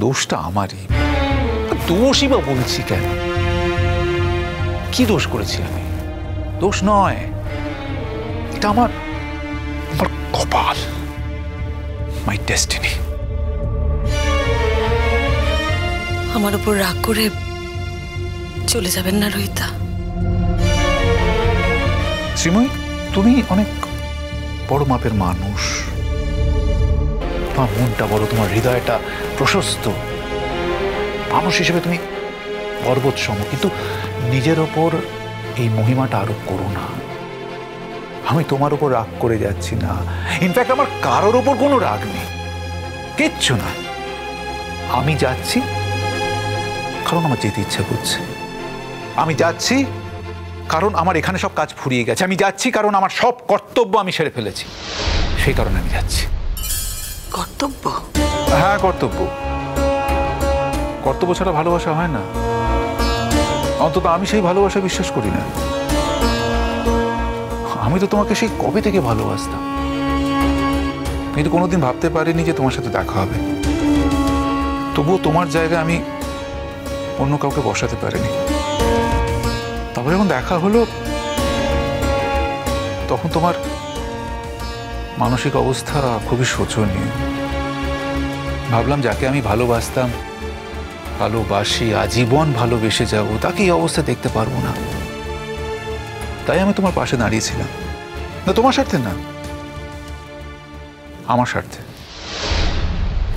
দোষটা আমারই। দোষই বা বলছি কেন? কি দোষ করেছি আমি? দোষ নয়, এটা আমার কপাল, মাই ডেস্টিনি। আমার উপর রাগ করে চলে যাবেন না রোহিতা? শ্রীময়ী, তুমি অনেক বড় মাপের মানুষ, তোমার মনটা বড়, তোমার হৃদয়টা প্রশস্ত, মানুষ হিসেবে তুমি পর্বতসম, কিন্তু নিজের ওপর এই মহিমাটা আরোপ করো না। আমি তোমার উপর রাগ করে যাচ্ছি না, ইনফ্যাক্ট আমার কারোর ওপর কোনো রাগ নেই, কিচ্ছু না। আমি যাচ্ছি কারণ আমার যেতে ইচ্ছা করছে, আমি যাচ্ছি কারণ আমার এখানে সব কাজ ফুরিয়ে গেছে, আমি যাচ্ছি কারণ আমার সব কর্তব্য আমি সেরে ফেলেছি, সেই কারণে আমি যাচ্ছি। কর্তব্য? হ্যাঁ, কর্তব্য। কর্তব্য ছাড়া ভালোবাসা হয় না, অন্তত আমি সেই ভালোবাসা বিশ্বাস করি না। আমি তো তোমাকে সেই কবে থেকে ভালোবাসতাম, কিন্তু কোনোদিন ভাবতে পারিনি যে তোমার সাথে দেখা হবে। তবুও তোমার জায়গায় আমি অন্য কাউকে বসাতে পারিনি। তারপরে যখন দেখা হলো, তখন তোমার মানসিক অবস্থা খুবই শোচনীয়। ভাবলাম যাকে আমি ভালোবাসতাম, ভালোবাসি, আজীবন ভালোবেসে যাব, তাকে এই অবস্থা দেখতে পারবো না। তাই আমি তোমার পাশে দাঁড়িয়েছিলাম, না তোমার স্বার্থে না, আমার স্বার্থে।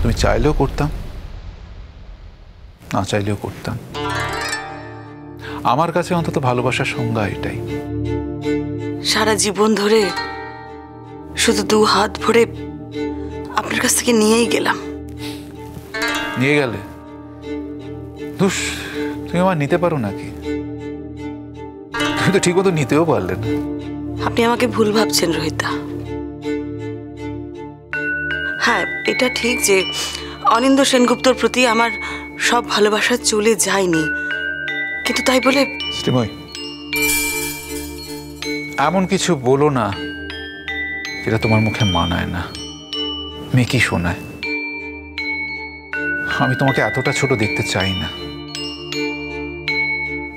তুমি চাইলেও করতাম, না চাইলেও করতাম। আমার কাছে অন্তত ভালোবাসার সংজ্ঞা এটাই। সারা জীবন ধরে শুধু দু হাত ভরে আপনার কাছ থেকে নিয়েই গেলাম। নিয়ে গেলে? ধুস, তুমি আমার নিতে পারো নাকি? তুমি তো ঠিক মতো নিতেও পারলে না। আপনি আমাকে ভুল ভাবছেন রোহিতা। হ্যাঁ, এটা ঠিক যে অনিন্দ্য সেনগুপ্তর প্রতি আমার সব ভালোবাসা চলে যায়নি, কিন্তু তাই বলে শ্রীময়ী, এমন কিছু বলো না যেটা তোমার মুখে মানায় না, মেকি শোনায়। আমি তোমাকে এতটা ছোট দেখতে চাই না।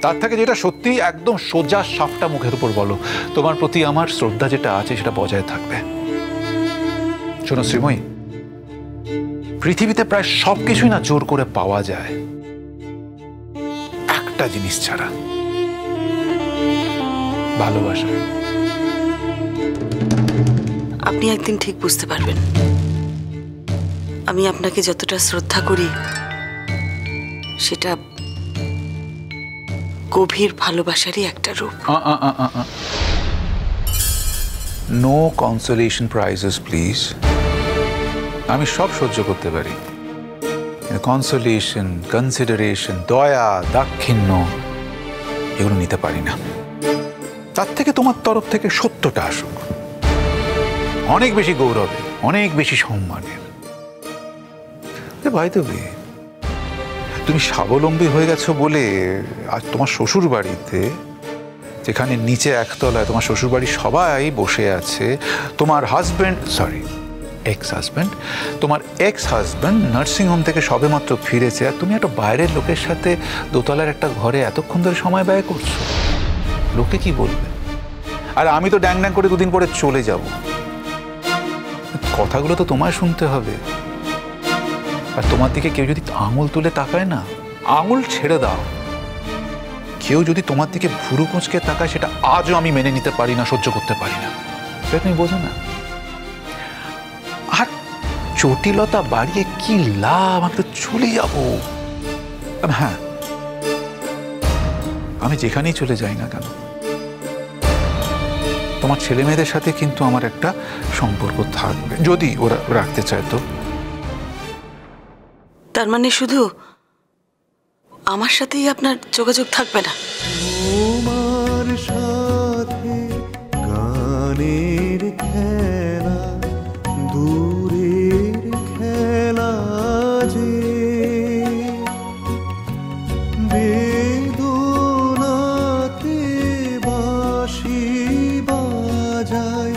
তার থেকে যেটা সত্যি, একদম সোজা সাপটা মুখের উপর বলো। তোমার প্রতি আমার শ্রদ্ধা যেটা আছে সেটা বজায় থাকবে। শোনো শ্রীময়ী, পৃথিবীতে প্রায় সবকিছুই না জোর করে পাওয়া যায়, একটা জিনিস ছাড়া, ভালোবাসা। আপনি একদিন ঠিক বুঝতে পারবেন আমি আপনাকে যতটা শ্রদ্ধা করি সেটা গভীর ভালোবাসারই একটা রূপ। No consolation prizes please. আমি সব সহ্য করতে পারি, কনসোলেশন, কনসিডারেশন, দয়া, দাক্ষিণ্য এগুলো নিতে পারি না। তার থেকে তোমার তরফ থেকে সত্যটা আসুক, অনেক বেশি গৌরবে, অনেক বেশি সম্মানের। ভাই, তুমি স্বাবলম্বী হয়ে গেছো বলে আজ তোমার শ্বশুর বাড়িতে, যেখানে নিচে একতলায় তোমার শ্বশুর বাড়ির সবাই বসে আছে, তোমার হাজব্যান্ড, সরি এক্স হাজব্যান্ড, তোমার এক্স হাজব্যান্ড নার্সিংহোম থেকে সবেমাত্র ফিরেছে, আর তুমি একটা বাইরের লোকের সাথে দোতলার একটা ঘরে এতক্ষণ ধরে সময় ব্যয় করছো। লোকে কি বলবে? আর আমি তো ড্যাং ড্যাং করে দুদিন পরে চলে যাব। কথাগুলো তো তোমায় শুনতে হবে। আর তোমার দিকে কেউ যদি আঙুল তুলে তাকায় না, আঙুল ছেড়ে দাও। কেউ যদি তোমার দিকে ভুরু কুঁচকে তাকায়, সেটা আজও আমি মেনে নিতে পারি না, সহ্য করতে পারি না। সেটা তুমি বোঝো না। আর জটিলতা বাড়িয়ে কি লাভ? আমি তো চলে যাব। হ্যাঁ, আমি যেখানেই চলে যাই না কেন, তোমার ছেলে মেয়েদের সাথে কিন্তু আমার একটা সম্পর্ক থাকবে, যদি ওরা রাখতে চায় তো। তার মানে শুধু আমার সাথেই আপনার যোগাযোগ থাকবে না? তোমার সাথে গানের খেলা, দূরের খেলা যে বেদনাতে বাঁশি বাজায়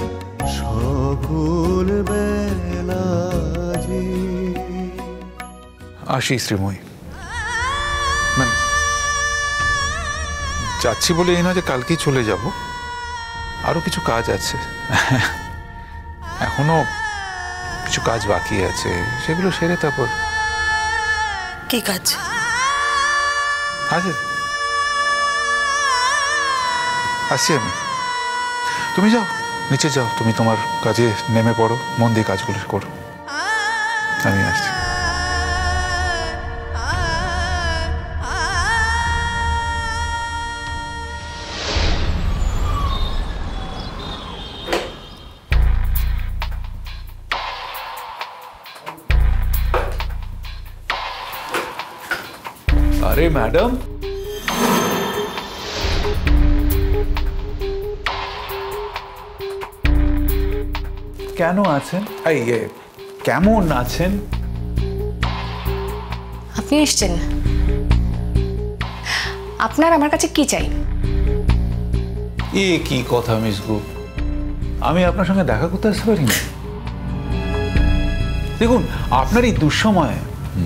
সকল বেলা যে। আসি শ্রীময়ী। মানে যাচ্ছি বলে এই না যে কালকেই চলে যাব, আরো কিছু কাজ আছে, এখনো কিছু কাজ বাকি আছে, সেগুলো সেরে তারপর। কি কাজ? আচ্ছা আসছি আমি, তুমি যাও নিচে যাও, তুমি তোমার কাজে নেমে পড়ো, মন দিয়ে কাজগুলো করো, আমি আসছি। আরে ম্যাডাম, কেন আছেন? এই কেমন আছেন? আপনি এসছেন, আপনার আমার কাছে কি চাই? এ কি কথা মিস গুপ, আমি আপনার সঙ্গে দেখা করতে আসতে পারি না? দেখুন, আপনার এই দুঃসময়ে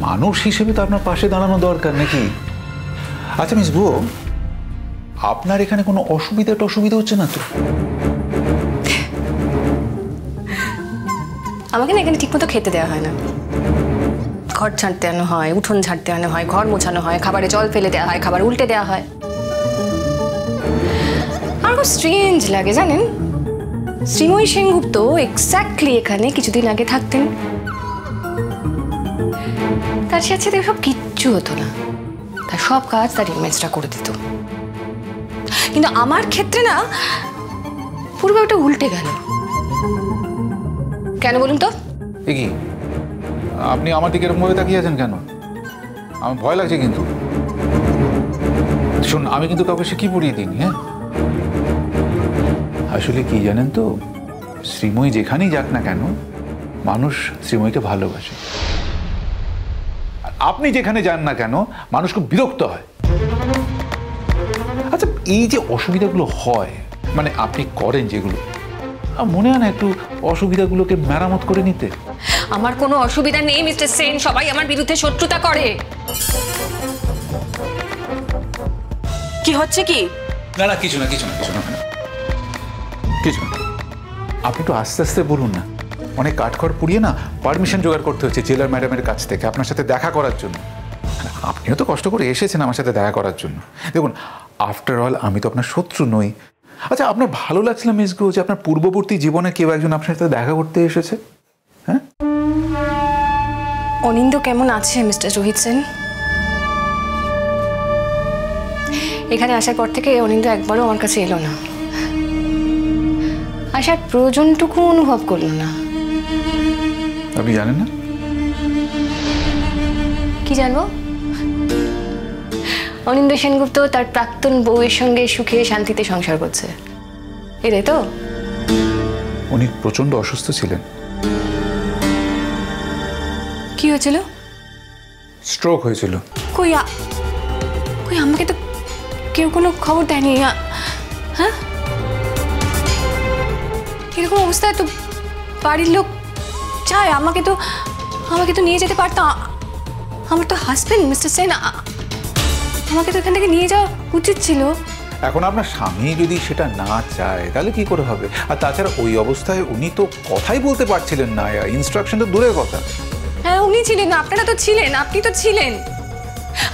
মানুষ হিসেবে তো আপনার পাশে দাঁড়ানো দরকার নাকি? আচ্ছা মিস গুপ, আপনার এখানে কোনো অসুবিধা হচ্ছে না তো? আমাকে না এখানে ঠিকমতো খেতে দেওয়া হয় না, ঘর ঝাড়তে আনো হয়, উঠোন ঝাড়তে আনো হয়, ঘর মোছানো হয়, খাবারে জল ফেলে দেওয়া হয়, খাবার উল্টে দেওয়া হয়। আমার খুব স্ট্রেঞ্জ লাগে জানেন, শ্রীময়ী সেনগুপ্ত এক্স্যাক্টলি এখানে কিছুদিন আগে থাকতেন, তার সাথে সব কিচ্ছু হতো না, তার সব কাজ তার ইমেজটা করে দিত। কিন্তু আমার ক্ষেত্রে না পুরো ওটা উল্টে গেল। কেন বলুন তো? এ কি, আপনি আমার দিকে এরকম ভাবে তাকিয়ে আছেন কেন? আমার ভয় লাগছে কিন্তু। শুন, আমি কিন্তু কাউকে শিখিয়ে পড়িয়ে দিইনি। হ্যাঁ, আসলে কি জানেন তো, শ্রীময়ী যেখানেই যাক না কেন, মানুষ শ্রীময়ীকে ভালোবাসে। আর আপনি যেখানে যান না কেন, মানুষ খুব বিরক্ত হয়। আচ্ছা, এই যে অসুবিধাগুলো হয়, মানে আপনি করেন যেগুলো, মনে হয় না একটু অসুবিধাগুলোকে মেরামত করে নিতে? আমার কোনো অসুবিধা নেই মিস্টার সেন, সবাই আমার বিরুদ্ধে শত্রুতা করে। কি হচ্ছে কি? না কিছু না আপনি একটু আস্তে আস্তে বলুন না। অনেক কাঠখড় পুড়িয়ে না পারমিশন জোগাড় করতে হচ্ছে জেলার ম্যাডামের কাছ থেকে আপনার সাথে দেখা করার জন্য। আপনিও তো কষ্ট করে এসেছেন আমার সাথে দেখা করার জন্য। দেখুন, আফটার অল আমি তো আপনার শত্রু নই। আচ্ছা, আপনার ভালো লাগছিল মিস গো যে আপনার পূর্ববর্তী জীবনে কেউ একজন আপনার সাথে দেখা করতে এসেছে? হ্যাঁ, অনিন্দ কেমন আছে মিস্টার রোহিত সেন? এখানে আসার পর থেকে অনিন্দ একবারও আমার কাছে এলো না, আসার প্রয়োজনটুকু অনুভব করলো না। আপনি জানেন না? কি জানবো? অনিন্দ সেনগুপ্ত তার প্রাক্তন বউয়ের সঙ্গে সুখে শান্তিতে সংসার করছে, এটাই তো? উনি প্রচন্ড অসুস্থ ছিলেন। কি হয়েছিল? স্ট্রোক হয়েছিল। কই আমাকে তো কেউ কোনো খবর দেয়নি। হ্যাঁ, এরকম অবস্থায় তো বাড়ির লোক চায় আমাকে তো নিয়ে যেতে পারতাম। আমার তো হাজবেন্ড মিস্টার সেন, আমাকে তো এখান থেকে নিয়ে যাওয়া উচিত ছিল। এখন আপনার স্বামী যদি সেটা না চায় তাহলে কি করে হবে? আর তাছাড়া ওই অবস্থায় উনি তো কথাই বলতে পারছিলেন না, ইনস্ট্রাকশন তো দূরের কথা। হ্যাঁ, উনি ছিলেন, আপনারা তো ছিলেন, আপনি তো ছিলেন।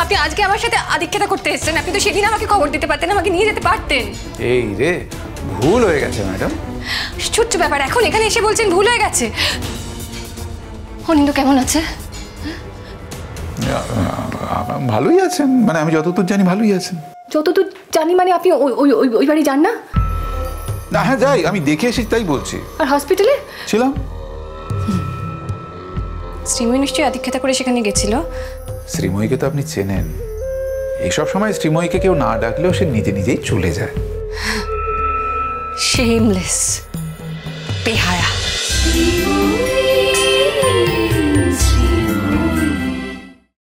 আপনি আজকে আমার সাথে আদিক্ষেতা করতে এসেছেন, আপনি তো সেদিন আমাকে খবর দিতে পারতেন, আমাকে নিয়ে যেতে পারতেন। এই রে, ভুল হয়ে গেছে ম্যাডাম। ছোট্ট ব্যাপার, এখন এখানে এসে বলছেন ভুল হয়ে গেছে। অনিন্দ কেমন আছে? ভালোই আছেন, মানে আমি যতদূর জানি ভালোই আছেন। যতদূর জানি মানে আপনি ওই বাড়ি যান না? না, হ্যাঁ যাই, আমি দেখে এসেছি তাই বলছি। আর হসপিটালে ছিলাম। শ্রীময়ী নিশ্চয়ই আদিক্ষেতা করে সেখানে গেছিল। শ্রীময়ীকে তো আপনি চেনেন, এইসব সময় শ্রীময়ীকে কেউ না ডাকলেও সে নিজেই চলে যায়। শেমলেস, বেহায়া।